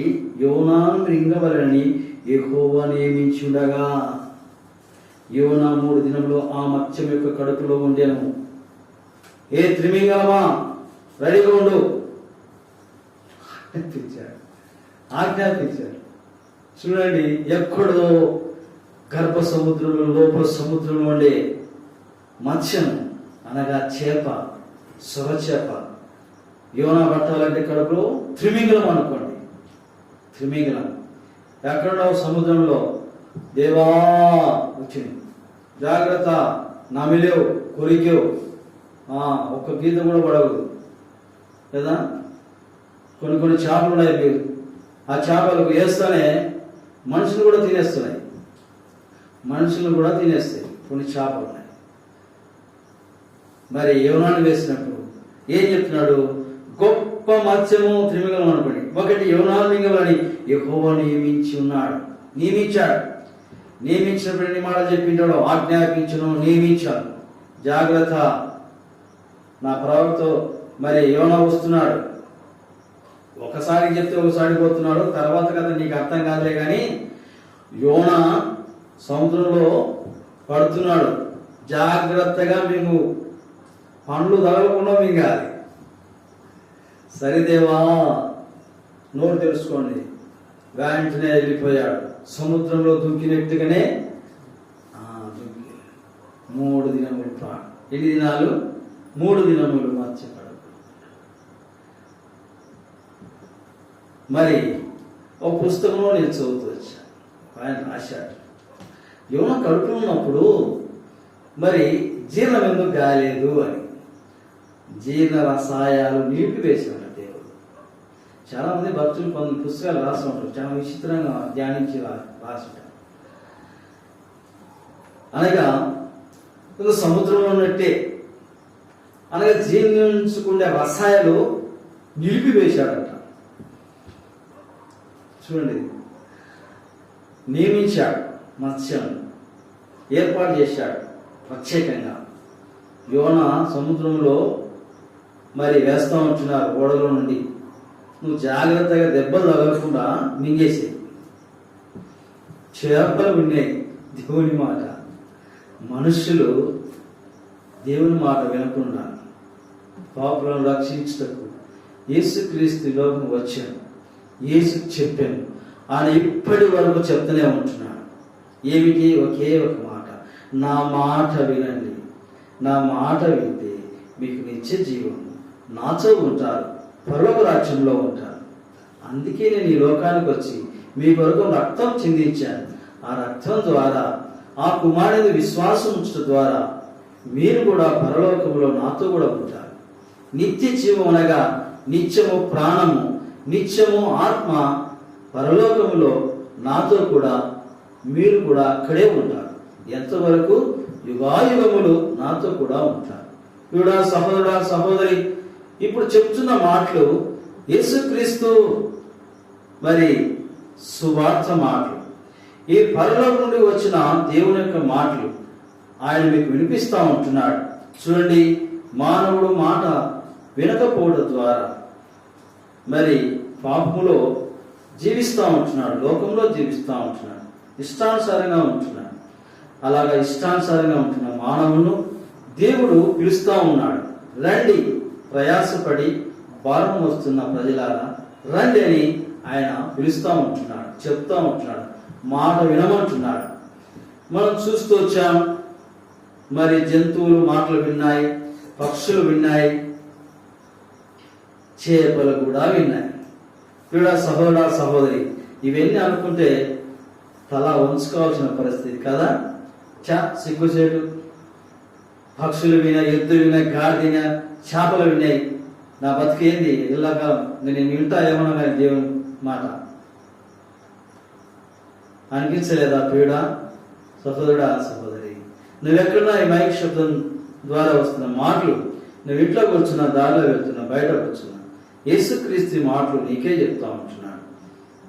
యోనాను మృంగవలని యెహోవా నియమించుండగా యోనా 3 దినములో ఆ మత్స్యం యొక్క కడుపులో ఉండెను. ఏ త్రిమింగలమా రెడీగా ఉండు ఆజ్ఞాపించాడు. చూడండి, ఎక్కడో గర్భ సముద్రంలో లోపల సముద్రంలో ఉండే మత్స్యం అనగా చేప, సొరచేప యోనా పట్టాలంటే కడుపులో త్రిమింగలం అనుకోండి. త్రిమింగలం ఎక్కడో సముద్రంలో దేవా వచ్చింది, జాగ్రత్త, నమిలేవు, కొరికేవు, ఒక్క గీత కూడా పడవదు కదా. కొన్ని చేపలు ఉన్నాయి మీరు, ఆ చేపలకు వేస్తానే మనుషులు కూడా తినేస్తున్నాయి, మనుషులు కూడా తినేస్తాయి. కొన్ని చేపలు ఉన్నాయి. మరి యోనాను వేసినప్పుడు ఏం చెప్తున్నాడు? గొప్ప మత్స్యము త్రిమింగలం అనుకోండి. ఒకటి యోనాను మింగలని యెహోవా నియమించాడు. నియమించినప్పుడు ఎన్ని మాటలు చెప్పింటాడో, ఆజ్ఞాపించను, నియమించాను, జాగ్రత్త, నా ప్రవక్త మరి యోనా వస్తున్నాడు. ఒకసారి చెప్తే ఒకసారి పోతున్నాడు, తర్వాత కదా నీకు అర్థం కాదులే కానీ యోనా సముద్రంలో పడుతున్నాడు. జాగ్రత్తగా మేము పండ్లు తగలకుండా మింగాలి. సరిదేవా నోరు తెలుసుకోండి. వెంటనే వెళ్ళిపోయాడు, సముద్రంలో దూకినట్టుగానే 3 దినములు ప్రాణం. ఎన్ని దినాలు? 3 దినములు మత్స్యపడకు. మరి ఒక పుస్తకంలో నేను చదువుతూ వచ్చాను. ఆయన రాశాడు, యోన కడుపులో ఉన్నప్పుడు మరి జీర్ణం ఎందుకు కాలేదు అని. జీర్ణ రసాయాలు నిలిపివేశాడు దేవుడు. చాలా మంది భక్తులు కొన్ని పుస్తకాలు రాసి ఉంటారు, చాలా విచిత్రంగా ధ్యానించి రాసుంటారు. అనగా సముద్రంలో ఉన్నట్టే, అనగా జీర్ణించుకునే రసాయలు నిలిపివేశాడట. చూడండి, నియమించాడు, మత్స్యం ఏర్పాటు చేశాడు ప్రత్యేకంగా. యోన సముద్రంలో మరి వేస్తూ ఉంటున్నారు ఓడలో నుండి. నువ్వు జాగ్రత్తగా దెబ్బలు తగలకుండా మింగేసి. చేపలు విన్నాయి దేవుని మాట. మనుషులు దేవుని మాట వినకుండా పాపులను రక్షించుటకు యేసుక్రీస్తు లోకం వచ్చాను, యేసు చెప్పాను. ఆయన ఇప్పటి వరకు చెప్తూనే ఉంటున్నాడు. ఏమిటి? ఒకే ఒక మాట, నా మాట వినండి. నా మాట వింటే మీకు నిత్య జీవం, నాతో ఉంటారు, పరలోక రాజ్యంలో ఉంటారు. అందుకే నేను ఈ లోకానికి వచ్చి మీ కొరకు రక్తం చిందించాను. ఆ రక్తం ద్వారా, ఆ కుమారుని విశ్వాసం ఉంచడం ద్వారా మీరు కూడా పరలోకంలో నాతో కూడా ఉంటారు. నిత్య జీవం అనగా నిత్యము ప్రాణము, నిత్యము ఆత్మ. పరలోకములో నాతో కూడా మీరు కూడా అక్కడే ఉంటారు. ఎంతవరకు? యుగాయుగములు నాతో కూడా ఉంటారు. కూడా సహోదరా సహోదరి, ఇప్పుడు చెప్తున్న మాటలు యేసుక్రీస్తు మరి సువార్త మాటలు, ఈ పరలోకం నుండి వచ్చిన దేవుని యొక్క మాటలు ఆయన మీకు వినిపిస్తూ ఉంటున్నాడు. చూడండి, మానవుడు మాట వినకపోవడం ద్వారా మరి పాపములో జీవిస్తూ ఉంటున్నాడు, లోకంలో జీవిస్తూ ఉంటున్నాడు, ఇష్టానుసారంగా ఉంటున్నాడు. అలాగా ఇష్టానుసారంగా ఉంటున్న మానవును దేవుడు పిలుస్తూ ఉన్నాడు. రండి, ప్రయాసపడి భారం వస్తున్న ప్రజలారా రండి అని ఆయన పిలుస్తూ ఉంటున్నాడు, చెప్తూ ఉంటున్నాడు, మాట వినమంటున్నాడు. మనం చూస్తూ వచ్చాం, మరి జంతువులు మాటలు విన్నాయి, పక్షులు విన్నాయి, చేపలు కూడా విన్నాయి. కూడా సహోదర సహోదరి, ఇవన్నీ అనుకుంటే తల వంచుకోవాల్సిన పరిస్థితి కదా. సిగ్గుచేటు. పక్షులు వినాయి, ఎద్దు వినాయి, గాడి వినాయి, చేపలు విన్నాయి. నా బతికేంది ఇలాగా నేను వింటా ఏమన్నా దేవుని మాట అనిపించలేదా? పీడ సహోదరుడా సహోదరి, నువ్వెక్కడున్నా ఈ మైక్ శబ్దం ద్వారా వస్తున్న మాటలు, నువ్వు ఇంట్లో కూర్చున్నా, దారిలో వెళ్తున్నా, బయట కూర్చున్నా, యేసుక్రీస్తు మాటలు నీకే చెప్తా ఉంటున్నాడు.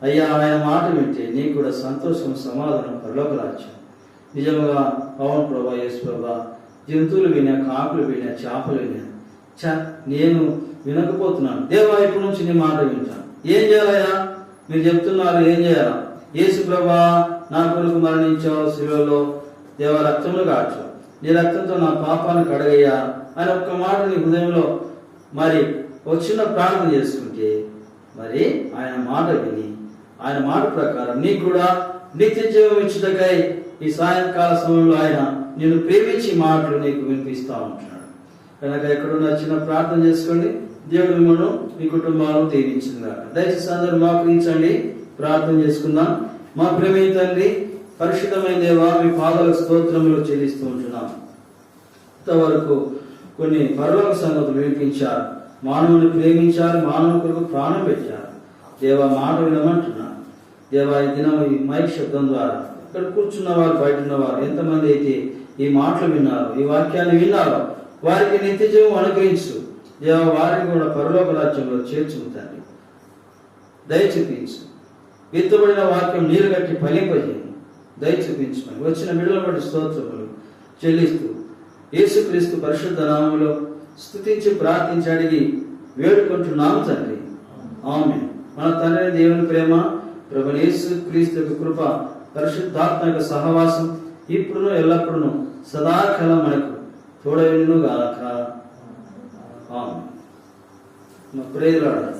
అయ్యా, ఆయన మాట వింటే నీకు కూడా సంతోషం, సమాధానం, పరలోక రాజ్యం. నిజంగా పవన్ ప్రభా, యేసు ప్రభా, జంతువులు వినా, కాకులు వినా, చేపలు వినా, నేను వినకపోతున్నాను. దేవా, ఇప్పటి నుంచి నీ మాట వింటాను. ఏం చేయాలయ్యా? మీరు చెప్తున్నారు, ఏం చేయాలా? యేసు ప్రభా, నా కొరకు మరణించావు శిలువలో, దేవ రక్తంలో కాచు, నీ రక్తంతో నా పాపాన్ని కడగయ్యా అని ఒక్క మాట నీ హృదయంలో మరి చిన్న ప్రార్థన చేసుకుంటే, మరి ఆయన మాట విని ఆయన మాట ప్రకారం నీకు కూడా నిత్య జీవం ఇచ్చుటకై ఈ సాయంకాల సమయంలో ఆయన నేను ప్రేమించి మాటలు నీకు వినిపిస్తూ ఉంటున్నాడు. కనుక ఎక్కడున్న చిన్న ప్రార్థన చేసుకోండి. దేవుడు మిమ్మల్ని మీ కుటుంబాలను దీవించింది. దయచేసి అందరూ మోకరించండి, ప్రార్థన చేసుకుందాం. మా ప్రేమ తండ్రి, పరిశుద్ధమైన దేవా, మీ పాదాల స్తోత్రములు చెల్లిస్తూ ఉంటున్నాం. ఇంతవరకు కొన్ని పరలోక సంగతులు వినిపించారు, మానవుని ప్రేమించారు, మానవుని కొరకు ప్రాణం పెట్టారు. దేవా, మాట వినమంటున్నాను. దేవా, ఈ దినం ఈ మైక్ శబ్దం ద్వారా ఇక్కడ కూర్చున్న వారు, బయట ఉన్నవారు ఎంతమంది అయితే ఈ మాటలు విన్నారు, ఈ వాక్యాన్ని విన్నారు, వారికి నిత్య జీవం అనుగ్రహించు. దేవా, వారిని కూడా పరలోక రాజ్యంలో చేర్చుకుంటాను. దయ చూపించు. విత్తబడిన వాక్యం నీరు కట్టి ఫలింపజేయండి. దయ చూపించమని వచ్చిన బిడ్డల బట్టి స్తోత్రములు చెల్లిస్తూ యేసుక్రీస్తు పరిశుద్ధ నామములో స్తుతించి ప్రార్థించి అడిగి వేడుకుంటున్నాము తండ్రి. ఆమేన్. మన తండ్రి దేవుని ప్రేమ, ప్రభువైన యేసుక్రీస్తు యొక్క కృప, పరిశుద్ధాత్మ యొక్క సహవాసం ఇప్పుడును ఎల్లప్పుడూ సదాకాలం మనకు తోడైనను గాక. ఆమేన్. Prayer lord.